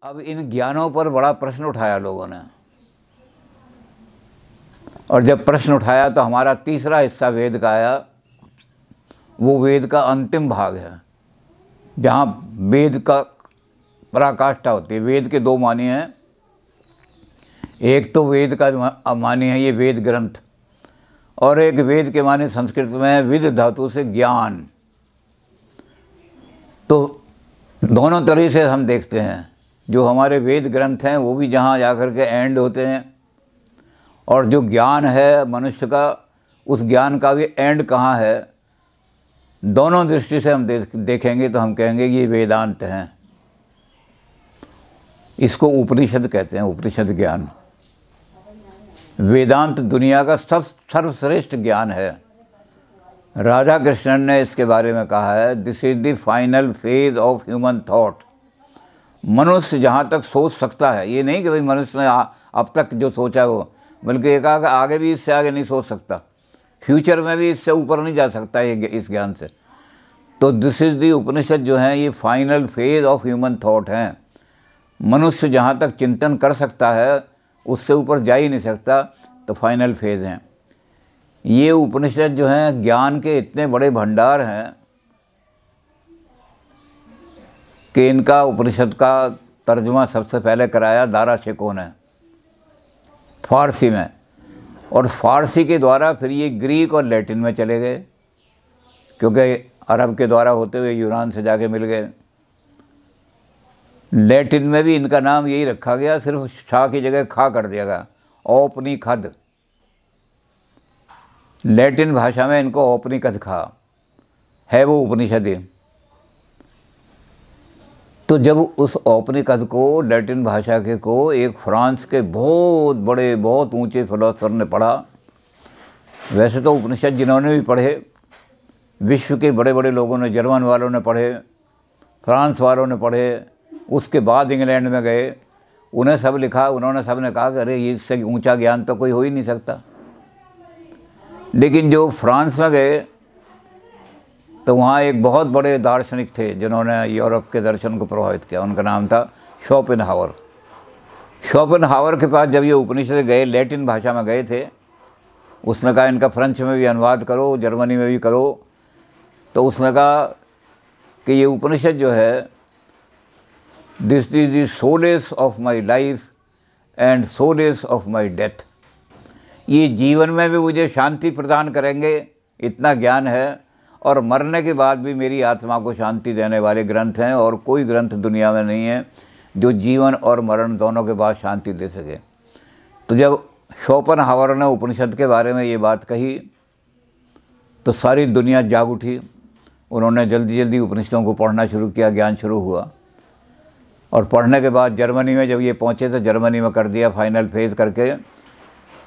अब इन ज्ञानों पर बड़ा प्रश्न उठाया लोगों ने, और जब प्रश्न उठाया तो हमारा तीसरा हिस्सा वेद का आया। वो वेद का अंतिम भाग है, जहाँ वेद का पराकाष्ठा होती है। वेद के दो मानी हैं, एक तो वेद का मानी है ये वेद ग्रंथ, और एक वेद के माने संस्कृत में है विद धातु से ज्ञान। तो दोनों तरह से हम देखते हैं, जो हमारे वेद ग्रंथ हैं वो भी जहाँ जाकर के एंड होते हैं, और जो ज्ञान है मनुष्य का, उस ज्ञान का भी एंड कहाँ है। दोनों दृष्टि से हम देखेंगे तो हम कहेंगे ये वेदांत हैं। इसको उपनिषद कहते हैं, उपनिषद ज्ञान। वेदांत दुनिया का सर्वश्रेष्ठ ज्ञान है। राधा कृष्णन ने इसके बारे में कहा है, this is the final phase of human thought. मनुष्य जहाँ तक सोच सकता है, ये नहीं कि भाई मनुष्य ने अब तक जो सोचा वो, बल्कि एक आगे भी इससे आगे नहीं सोच सकता, फ्यूचर में भी इससे ऊपर नहीं जा सकता ये इस ज्ञान से। तो दिस इज दी उपनिषद जो हैं ये final phase of human thought हैं। मनुष्य जहाँ तक चिंतन कर सकता है उससे ऊपर जा ही नहीं सकता, तो फाइनल फेज हैं ये उपनिषद जो हैं। ज्ञान के इतने बड़े भंडार हैं कि इनका उपनिषद का तर्जुमा सबसे पहले कराया दारा शिकोह ने फारसी में, और फारसी के द्वारा फिर ये ग्रीक और लैटिन में चले गए, क्योंकि अरब के द्वारा होते हुए यूनान से जाके मिल गए। लैटिन में भी इनका नाम यही रखा गया, सिर्फ छा की जगह खा कर दिया गया, औपनिषद। लैटिन भाषा में इनको औपनिषद खा है, वो उपनिषद है। तो जब उस औपनिषद को, लैटिन भाषा के को, एक फ्रांस के बहुत बड़े बहुत ऊंचे फिलोसफर ने पढ़ा। वैसे तो उपनिषद जिन्होंने भी पढ़े, विश्व के बड़े बड़े लोगों ने, जर्मन वालों ने पढ़े, फ्रांस वालों ने पढ़े, उसके बाद इंग्लैंड में गए, उन्हें सब लिखा। उन्होंने सब ने कहा कि अरे ये इससे ऊंचा ज्ञान तो कोई हो ही नहीं सकता। लेकिन जो फ्रांस में गए तो वहाँ एक बहुत बड़े दार्शनिक थे जिन्होंने यूरोप के दर्शन को प्रभावित किया। उनका नाम था शोपेनहावर। शोपेनहावर के पास जब ये उपनिषद गए, लैटिन भाषा में गए थे, उसने कहा इनका फ्रेंच में भी अनुवाद करो, जर्मनी में भी करो। तो उसने कहा कि ये उपनिषद जो है, this is the solace of my life and solace of my death. ये जीवन में भी मुझे शांति प्रदान करेंगे, इतना ज्ञान है, और मरने के बाद भी मेरी आत्मा को शांति देने वाले ग्रंथ हैं। और कोई ग्रंथ दुनिया में नहीं है जो जीवन और मरण दोनों के बाद शांति दे सके। तो जब शोपेनहावर ने उपनिषद के बारे में ये बात कही तो सारी दुनिया जाग उठी। उन्होंने जल्दी जल्दी उपनिषदों को पढ़ना शुरू किया, ज्ञान शुरू हुआ। और पढ़ने के बाद जर्मनी में जब ये पहुँचे तो जर्मनी में कर दिया फाइनल फेज करके।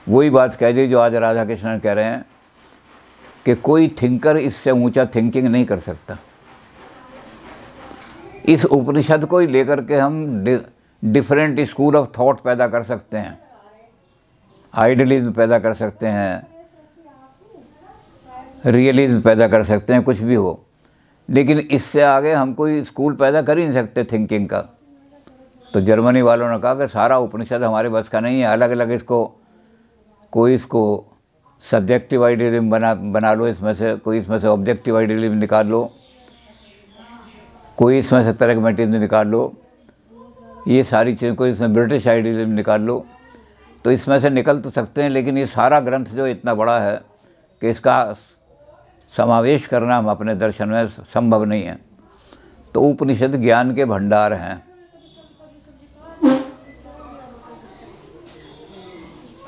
वही बात कह दी जो आज राधा कृष्णन कह रहे हैं कि कोई थिंकर इससे ऊंचा थिंकिंग नहीं कर सकता। इस उपनिषद को ही लेकर के हम डिफरेंट स्कूल ऑफ थॉट पैदा कर सकते हैं, आइडियलिज्म पैदा कर सकते हैं, रियलिज्म पैदा कर सकते हैं, कुछ भी हो। लेकिन इससे आगे हम कोई स्कूल पैदा कर ही नहीं सकते थिंकिंग का। तो जर्मनी वालों ने कहा कि सारा उपनिषद हमारे बस का नहीं है, अलग अलग इसको, कोई इसको सब्जेक्टिव आइडियलिज्म बना लो इसमें से, कोई इसमें से ऑब्जेक्टिव आइडियलिज्म निकाल लो, कोई इसमें से प्रैग्मेटिज्म निकाल लो, ये सारी चीज़ें, कोई इसमें ब्रिटिश आइडियलिज्म निकाल लो। तो इसमें से निकल तो सकते हैं, लेकिन ये सारा ग्रंथ जो इतना बड़ा है कि इसका समावेश करना हम अपने दर्शन में संभव नहीं है। तो उपनिषद ज्ञान के भंडार हैं।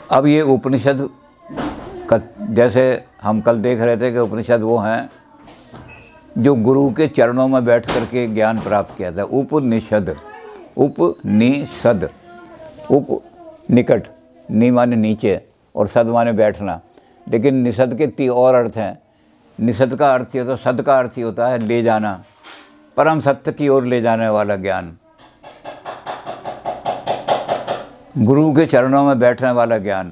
अब ये उपनिषद का, जैसे हम कल देख रहे थे कि उपनिषद वो हैं जो गुरु के चरणों में बैठ करके ज्ञान प्राप्त किया था। उपनिषद, उपनिषद, उप निकट, नि माने नीचे और सद माने बैठना। लेकिन निषद के और अर्थ हैं। निषद का अर्थ ही होता है, सद का अर्थ ही होता है ले जाना, परम सत्य की ओर ले जाने वाला ज्ञान, गुरु के चरणों में बैठने वाला ज्ञान,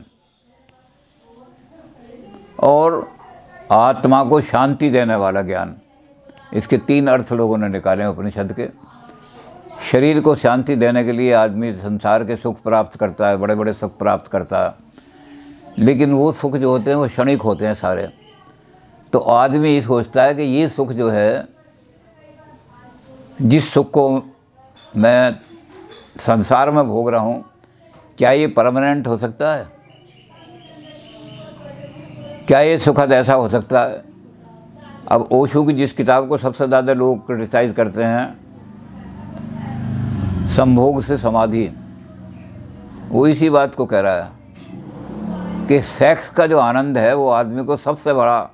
और आत्मा को शांति देने वाला ज्ञान। इसके तीन अर्थ लोगों ने निकाले हैं उपनिषद के। शरीर को शांति देने के लिए आदमी संसार के सुख प्राप्त करता है, बड़े बड़े सुख प्राप्त करता है, लेकिन वो सुख जो होते हैं वो क्षणिक होते हैं सारे। तो आदमी ये सोचता है कि ये सुख जो है, जिस सुख को मैं संसार में भोग रहा हूँ, क्या ये परमानेंट हो सकता है? क्या ये सुखद ऐसा हो सकता है? अब ओशो की जिस किताब को सबसे ज़्यादा लोग क्रिटिसाइज़ करते हैं, संभोग से समाधि, वो इसी बात को कह रहा है कि सेक्स का जो आनंद है वो आदमी को सबसे बड़ा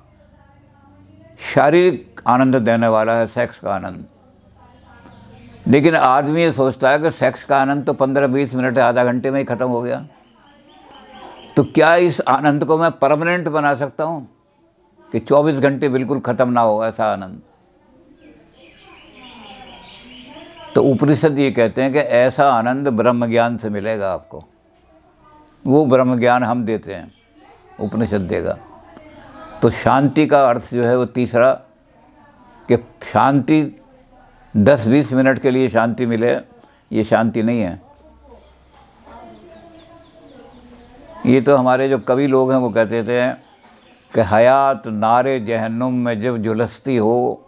शारीरिक आनंद देने वाला है, सेक्स का आनंद। लेकिन आदमी ये सोचता है कि सेक्स का आनंद तो 15-20 मिनट आधा घंटे में ही ख़त्म हो गया, तो क्या इस आनंद को मैं परमानेंट बना सकता हूँ कि 24 घंटे बिल्कुल ख़त्म ना हो ऐसा आनंद? तो उपनिषद ये कहते हैं कि ऐसा आनंद ब्रह्म ज्ञान से मिलेगा आपको। वो ब्रह्म ज्ञान हम देते हैं, उपनिषद देगा। तो शांति का अर्थ जो है वो तीसरा, कि शांति 10-20 मिनट के लिए शांति मिले, ये शांति नहीं है। ये तो हमारे जो कवि लोग हैं वो कहते थे कि हयात नारे जहन्नुम में जब झुलसती हो,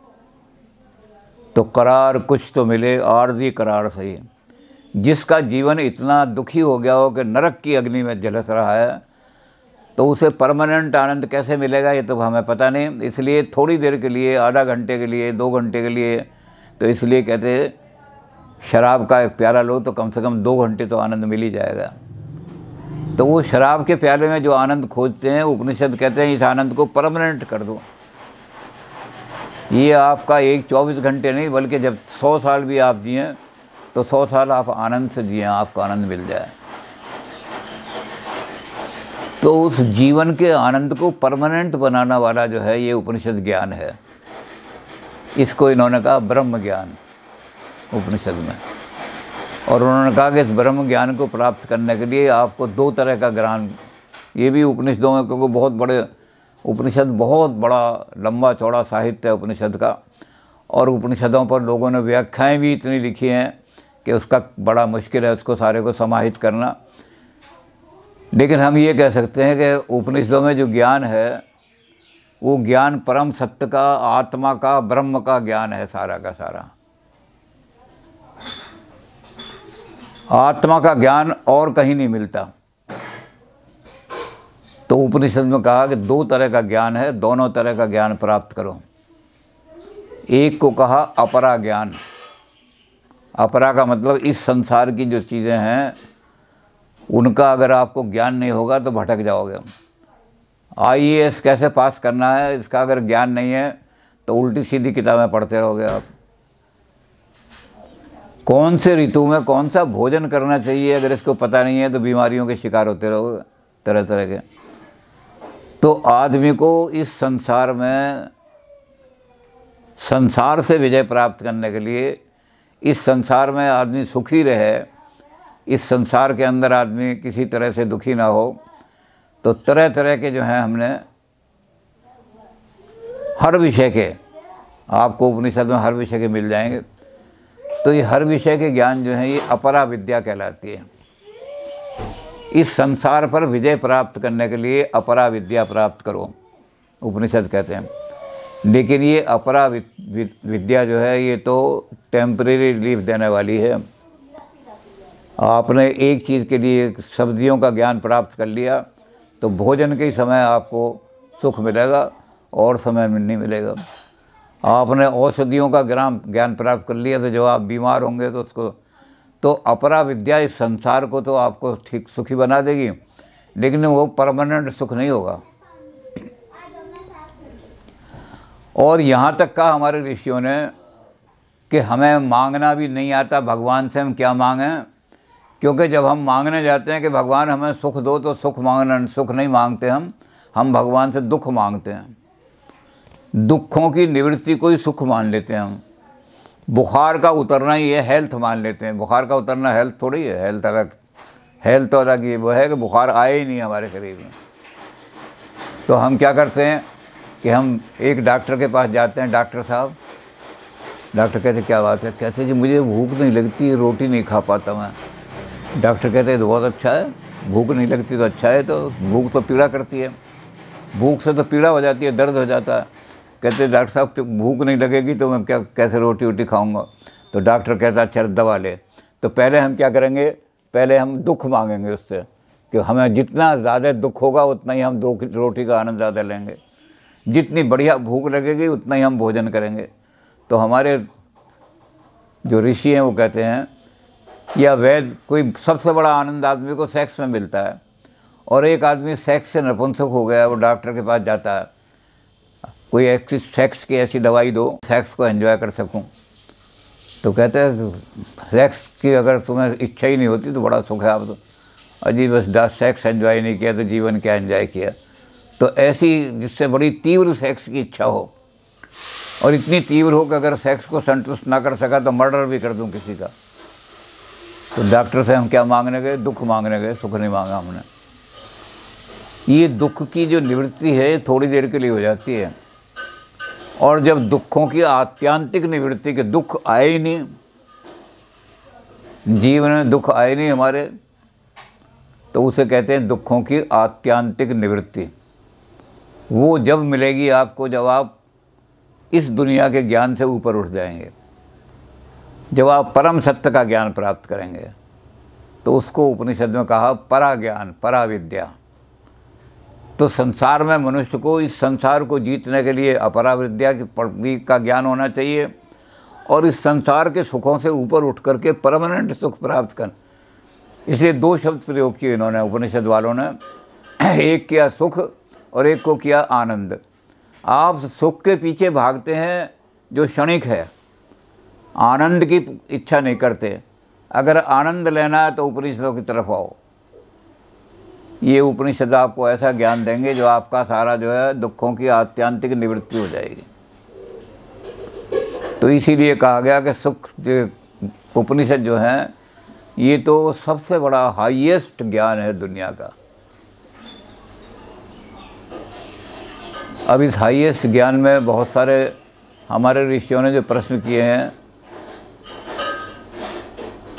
तो करार कुछ तो मिले आर्जी करार सही। जिसका जीवन इतना दुखी हो गया हो कि नरक की अग्नि में झुलस रहा है, तो उसे परमानेंट आनंद कैसे मिलेगा ये तो हमें पता नहीं। इसलिए थोड़ी देर के लिए, आधा घंटे के लिए, 2 घंटे के लिए, तो इसलिए कहते हैं शराब का एक प्याला लो तो कम से कम 2 घंटे तो आनंद मिल ही जाएगा। तो वो शराब के प्याले में जो आनंद खोजते हैं, उपनिषद कहते हैं इस आनंद को परमानेंट कर दो। ये आपका एक 24 घंटे नहीं, बल्कि जब 100 साल भी आप जिए तो 100 साल आप आनंद से जिए, आपको आनंद मिल जाए। तो उस जीवन के आनंद को परमानेंट बनाना वाला जो है ये उपनिषद ज्ञान है। इसको इन्होंने कहा ब्रह्म ज्ञान उपनिषद में। और उन्होंने कहा कि इस ब्रह्म ज्ञान को प्राप्त करने के लिए आपको 2 तरह का ज्ञान, ये भी उपनिषदों में, क्योंकि बहुत बड़े उपनिषद, बहुत बड़ा लंबा चौड़ा साहित्य है उपनिषद का, और उपनिषदों पर लोगों ने व्याख्याएं भी इतनी लिखी हैं कि उसका बड़ा मुश्किल है उसको सारे को समाहित करना। लेकिन हम ये कह सकते हैं कि उपनिषदों में जो ज्ञान है वो ज्ञान परम सत्य का, आत्मा का, ब्रह्म का ज्ञान है सारा का सारा। आत्मा का ज्ञान और कहीं नहीं मिलता। तो उपनिषद में कहा कि 2 तरह का ज्ञान है, दोनों तरह का ज्ञान प्राप्त करो। एक को कहा अपरा ज्ञान। अपरा का मतलब इस संसार की जो चीज़ें हैं उनका अगर आपको ज्ञान नहीं होगा तो भटक जाओगे। IAS कैसे पास करना है इसका अगर ज्ञान नहीं है तो उल्टी सीधी किताबें पढ़ते रहोगे आप। कौन से ऋतु में कौन सा भोजन करना चाहिए अगर इसको पता नहीं है तो बीमारियों के शिकार होते रहोगे तरह तरह के। तो आदमी को इस संसार में, संसार से विजय प्राप्त करने के लिए, इस संसार में आदमी सुखी रहे, इस संसार के अंदर आदमी किसी तरह से दुखी ना हो, तो तरह तरह के जो हैं हमने हर विषय के, आपको उपनिषद में हर विषय के मिल जाएंगे। तो ये हर विषय के ज्ञान जो है ये अपरा विद्या कहलाती है। इस संसार पर विजय प्राप्त करने के लिए अपरा विद्या प्राप्त करो, उपनिषद कहते हैं। लेकिन ये अपरा विद्या जो है ये तो टेम्परेरी रिलीफ देने वाली है। आपने एक चीज़ के लिए सब्जियों का ज्ञान प्राप्त कर लिया तो भोजन के समय आपको सुख मिलेगा और समय में नहीं मिलेगा। आपने औषधियों का ज्ञान प्राप्त कर लिया तो जब आप बीमार होंगे तो उसको, तो अपरा विद्या इस संसार को तो आपको ठीक सुखी बना देगी, लेकिन वो परमानेंट सुख नहीं होगा। और यहाँ तक कहा हमारे ऋषियों ने कि हमें मांगना भी नहीं आता भगवान से हम क्या मांगें, क्योंकि जब हम मांगने जाते हैं कि भगवान हमें सुख दो तो सुख नहीं मांगते हम भगवान से दुख मांगते हैं। दुखों की निवृत्ति को ही सुख मान लेते हैं हम। बुखार का उतरना ही है हेल्थ मान लेते हैं। बुखार का उतरना हेल्थ थोड़ी है, हेल्थ तो अलग ही वो है कि बुखार आए ही नहीं हमारे शरीर में। तो हम क्या करते हैं कि हम एक डॉक्टर के पास जाते हैं, डॉक्टर साहब डॉक्टर कहते क्या बात है? कहते जी मुझे भूख नहीं लगती, रोटी नहीं खा पाता मैं। डॉक्टर कहते तो बहुत अच्छा है, भूख नहीं लगती तो अच्छा है, तो भूख तो पीड़ा करती है, भूख से तो पीड़ा हो जाती है, दर्द हो जाता है। कहते डॉक्टर साहब तो भूख नहीं लगेगी तो मैं क्या कैसे रोटी वोटी खाऊंगा? तो डॉक्टर कहता अच्छा दवा ले। तो पहले हम क्या करेंगे, पहले हम दुख मांगेंगे उससे कि हमें जितना ज़्यादा दुख होगा उतना ही हम रोटी का आनंद ज़्यादा लेंगे, जितनी बढ़िया भूख लगेगी उतना ही हम भोजन करेंगे। तो हमारे जो ऋषि हैं वो कहते हैं या वेद, कोई सबसे बड़ा आनंद आदमी को सेक्स में मिलता है, और एक आदमी सेक्स से नपुंसक हो गया, वो डॉक्टर के पास जाता है, कोई ऐसी सेक्स की ऐसी दवाई दो सेक्स को एंजॉय कर सकूं। तो कहते हैं सेक्स की अगर तुम्हें इच्छा ही नहीं होती तो बड़ा सुख है, आप तो अजीब बस सेक्स एंजॉय नहीं किया तो जीवन क्या एंजॉय किया। तो ऐसी जिससे बड़ी तीव्र सेक्स की इच्छा हो, और इतनी तीव्र हो कि अगर सेक्स को संतुष्ट ना कर सका तो मर्डर भी कर दूं किसी का। तो डॉक्टर से हम क्या मांगने गए? दुख मांगने गए, सुख नहीं मांगा हमने। ये दुख की जो निवृत्ति है थोड़ी देर के लिए हो जाती है, और जब दुखों की आत्यांतिक निवृत्ति, के दुख आए ही नहीं, जीवन में दुख आए नहीं हमारे, तो उसे कहते हैं दुखों की आत्यांतिक निवृत्ति। वो जब मिलेगी आपको जब आप इस दुनिया के ज्ञान से ऊपर उठ जाएंगे, जब आप परम सत्य का ज्ञान प्राप्त करेंगे। तो उसको उपनिषद में कहा परा ज्ञान, परा विद्या। तो संसार में मनुष्य को इस संसार को जीतने के लिए अपरा विद्या का ज्ञान होना चाहिए, और इस संसार के सुखों से ऊपर उठ करके परमानेंट सुख प्राप्त कर। इसलिए दो शब्द प्रयोग किए इन्होंने, उपनिषद वालों ने, एक किया सुख और एक को किया आनंद। आप सुख के पीछे भागते हैं जो क्षणिक है, आनंद की इच्छा नहीं करते। अगर आनंद लेना है तो उपनिषदों की तरफ आओ, ये उपनिषद आपको ऐसा ज्ञान देंगे जो आपका सारा जो है दुखों की आत्यांतिक निवृत्ति हो जाएगी। तो इसीलिए कहा गया कि सुख उपनिषद जो है ये तो सबसे बड़ा हाईएस्ट ज्ञान है दुनिया का। अब इस हाईएस्ट ज्ञान में बहुत सारे हमारे ऋषियों ने जो प्रश्न किए हैं,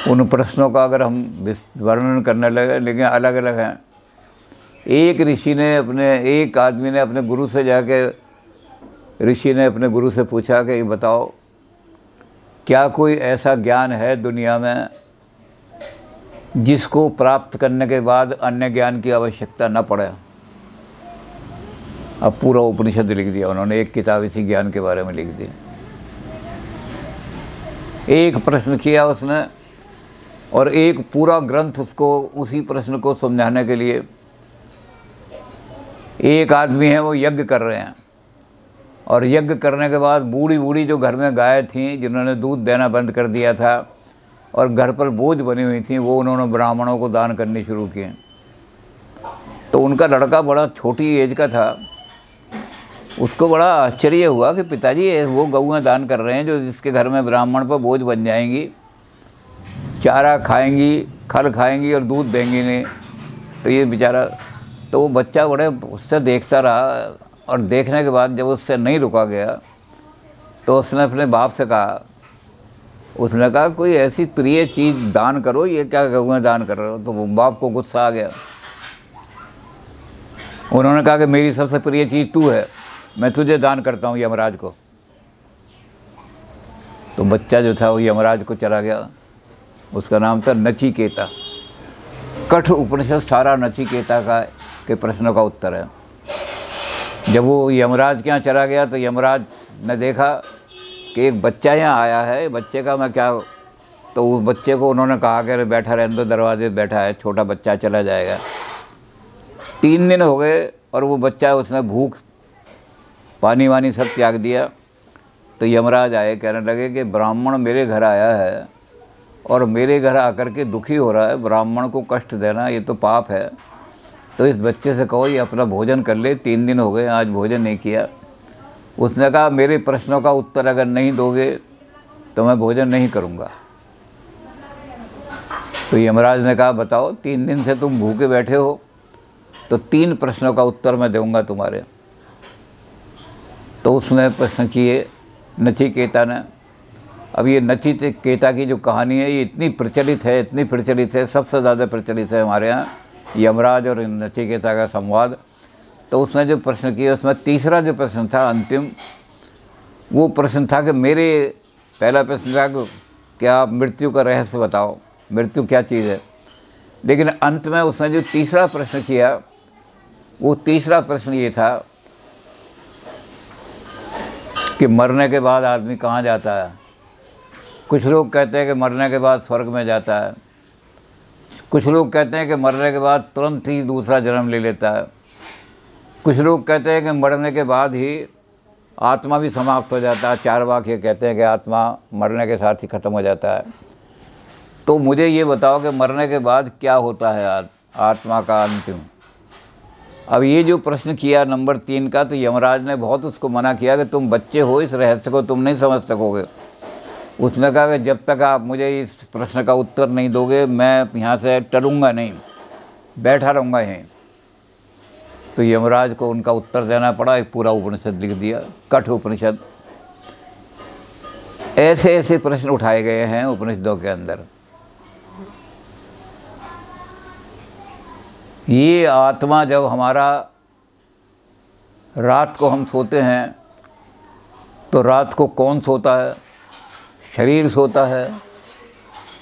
उन प्रश्नों का अगर हम वर्णन करने लगे, लेकिन अलग अलग हैं। एक ऋषि ने एक आदमी ने अपने गुरु से जाके, ऋषि ने अपने गुरु से पूछा कि बताओ क्या कोई ऐसा ज्ञान है दुनिया में जिसको प्राप्त करने के बाद अन्य ज्ञान की आवश्यकता न पड़े? अब पूरा उपनिषद लिख दिया उन्होंने, एक किताब इसी ज्ञान के बारे में लिख दी। एक प्रश्न किया उसने और एक पूरा ग्रंथ उसको उसी प्रश्न को समझाने के लिए। एक आदमी है वो यज्ञ कर रहे हैं, और यज्ञ करने के बाद बूढ़ी बूढ़ी जो घर में गाय थी जिन्होंने दूध देना बंद कर दिया था और घर पर बोझ बनी हुई थी, वो उन्होंने ब्राह्मणों को दान करनी शुरू किए। तो उनका लड़का बड़ा छोटी एज का था, उसको बड़ा आश्चर्य हुआ कि पिताजी वो गौएं दान कर रहे हैं जो जिसके घर में ब्राह्मण पर बोझ बन जाएंगी, चारा खाएंगी, खल खाएंगी और दूध देंगी नहीं। तो ये बेचारा, तो वो बच्चा बड़े उससे देखता रहा, और देखने के बाद जब उससे नहीं रुका गया तो उसने अपने बाप से कहा, उसने कहा कोई ऐसी प्रिय चीज़ दान करो, ये क्या गौएं दान कर रहे हो? तो वो बाप को गुस्सा आ गया। उन्होंने कहा कि मेरी सबसे प्रिय चीज़ तू है, मैं तुझे दान करता हूँ यमराज को। तो बच्चा जो था वो यमराज को चला गया, उसका नाम था नचिकेता। कठ उपनिषद सारा नचिकेता का के प्रश्नों का उत्तर है। जब वो यमराज के यहाँ चला गया तो यमराज ने देखा कि एक बच्चा यहाँ आया है, बच्चे का मैं क्या, तो उस बच्चे को उन्होंने कहा कि अरे बैठा रहने दो, दरवाजे बैठा है, छोटा बच्चा चला जाएगा। 3 दिन हो गए और वो बच्चा, उसने भूख पानी वानी सब त्याग दिया। तो यमराज आए, कहने लगे कि ब्राह्मण मेरे घर आया है और मेरे घर आकर के दुखी हो रहा है, ब्राह्मण को कष्ट देना ये तो पाप है। तो इस बच्चे से कहो ये अपना भोजन कर ले, 3 दिन हो गए आज भोजन नहीं किया। उसने कहा मेरे प्रश्नों का उत्तर अगर नहीं दोगे तो मैं भोजन नहीं करूँगा। तो यमराज ने कहा बताओ 3 दिन से तुम भूखे बैठे हो, तो 3 प्रश्नों का उत्तर मैं दूंगा तुम्हारे। तो उसने प्रश्न किए नचिकेता ने, अब ये नचिकेता की जो कहानी है ये इतनी प्रचलित है, सबसे ज़्यादा प्रचलित है हमारे यहाँ, यमराज और नचिकेता का संवाद। तो उसने जो प्रश्न किया उसमें तीसरा जो प्रश्न था अंतिम, वो प्रश्न था कि मेरे पहला प्रश्न था कि क्या मृत्यु का रहस्य बताओ, मृत्यु क्या चीज़ है। लेकिन अंत में उसने जो तीसरा प्रश्न किया, वो तीसरा प्रश्न ये था कि मरने के बाद आदमी कहाँ जाता है। कुछ लोग कहते हैं कि मरने के बाद स्वर्ग में जाता है, कुछ लोग कहते हैं कि मरने के बाद तुरंत ही दूसरा जन्म ले लेता है, कुछ लोग कहते हैं कि मरने के बाद ही आत्मा भी समाप्त हो जाता है। चारवाक ये कहते हैं कि आत्मा मरने के साथ ही ख़त्म हो जाता है। तो मुझे ये बताओ कि मरने के बाद क्या होता है आत्मा का अंतिम। अब ये जो प्रश्न किया नंबर 3 का, तो यमराज ने बहुत उसको मना किया कि तुम बच्चे हो, इस रहस्य को तुम नहीं समझ सकोगे। उसने कहा कि जब तक आप मुझे इस प्रश्न का उत्तर नहीं दोगे मैं यहाँ से टलूँगा नहीं, बैठा रहूँगा यहीं। तो यमराज को उनका उत्तर देना पड़ा, एक पूरा उपनिषद लिख दिया, कठ उपनिषद। ऐसे ऐसे प्रश्न उठाए गए हैं उपनिषदों के अंदर। ये आत्मा जब हमारा रात को हम सोते हैं तो रात को कौन सोता है, शरीर सोता है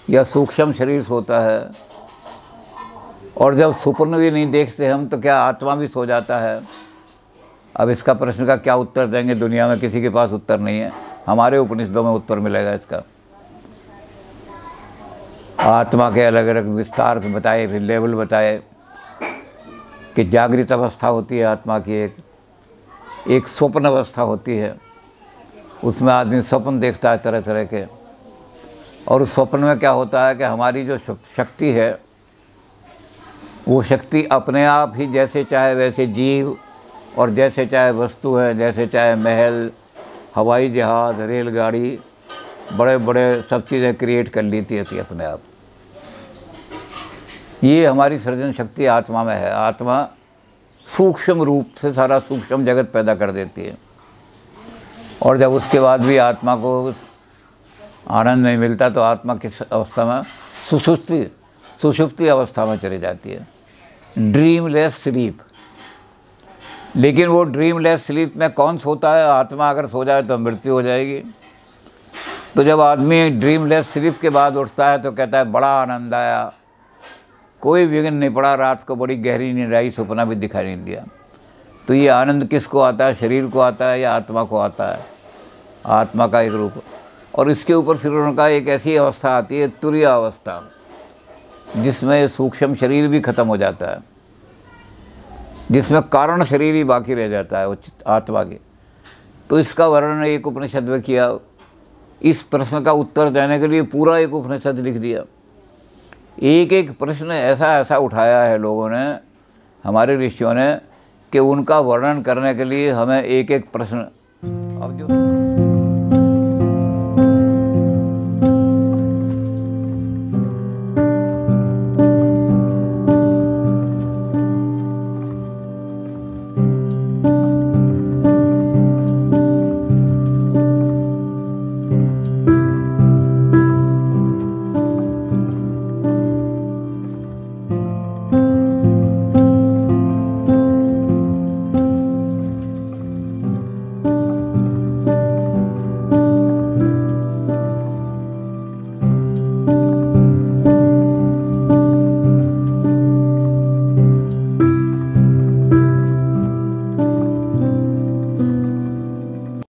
या सूक्ष्म शरीर सोता है। और जब स्वप्न भी नहीं देखते हम तो क्या आत्मा भी सो जाता है। अब इसका प्रश्न का क्या उत्तर देंगे, दुनिया में किसी के पास उत्तर नहीं है। हमारे उपनिषदों में उत्तर मिलेगा इसका। आत्मा के अलग अलग विस्तार बताए, फिर लेवल बताए कि जागृत अवस्था होती है आत्मा की, एक स्वप्न अवस्था होती है, उसमें आदमी स्वप्न देखता है तरह तरह के। और उस स्वप्न में क्या होता है कि हमारी जो शक्ति है वो शक्ति अपने आप ही जैसे चाहे वैसे जीव और जैसे चाहे वस्तु है, जैसे चाहे महल, हवाई जहाज़, रेलगाड़ी, बड़े बड़े सब चीज़ें क्रिएट कर लेती थी अपने आप। ये हमारी सृजन शक्ति आत्मा में है। आत्मा सूक्ष्म रूप से सारा सूक्ष्म जगत पैदा कर देती है। और जब उसके बाद भी आत्मा को आनंद नहीं मिलता तो आत्मा किस अवस्था में, सुषुप्ति अवस्था में चली जाती है, ड्रीमलेस स्लीप। लेकिन वो ड्रीमलेस स्लीप में कौन सोता है, आत्मा अगर सो जाए तो मृत्यु हो जाएगी। तो जब आदमी ड्रीमलेस स्लीप के बाद उठता है तो कहता है बड़ा आनंद आया, कोई विघ्न नहीं पड़ा, रात को बड़ी गहरी नींद आई, सपना भी दिखाई नहीं दिया। तो ये आनंद किसको आता है, शरीर को आता है या आत्मा को आता है? आत्मा का एक रूप। और इसके ऊपर फिर उनका एक ऐसी अवस्था आती है तुरीय अवस्था, जिसमें सूक्ष्म शरीर भी खत्म हो जाता है, जिसमें कारण शरीर ही बाकी रह जाता है आत्मा के। तो इसका वर्णन एक उपनिषद में किया। इस प्रश्न का उत्तर देने के लिए पूरा एक उपनिषद लिख दिया। एक एक प्रश्न ऐसा ऐसा उठाया है लोगों ने, हमारे ऋषियों ने, कि उनका वर्णन करने के लिए हमें एक एक प्रश्न अब जो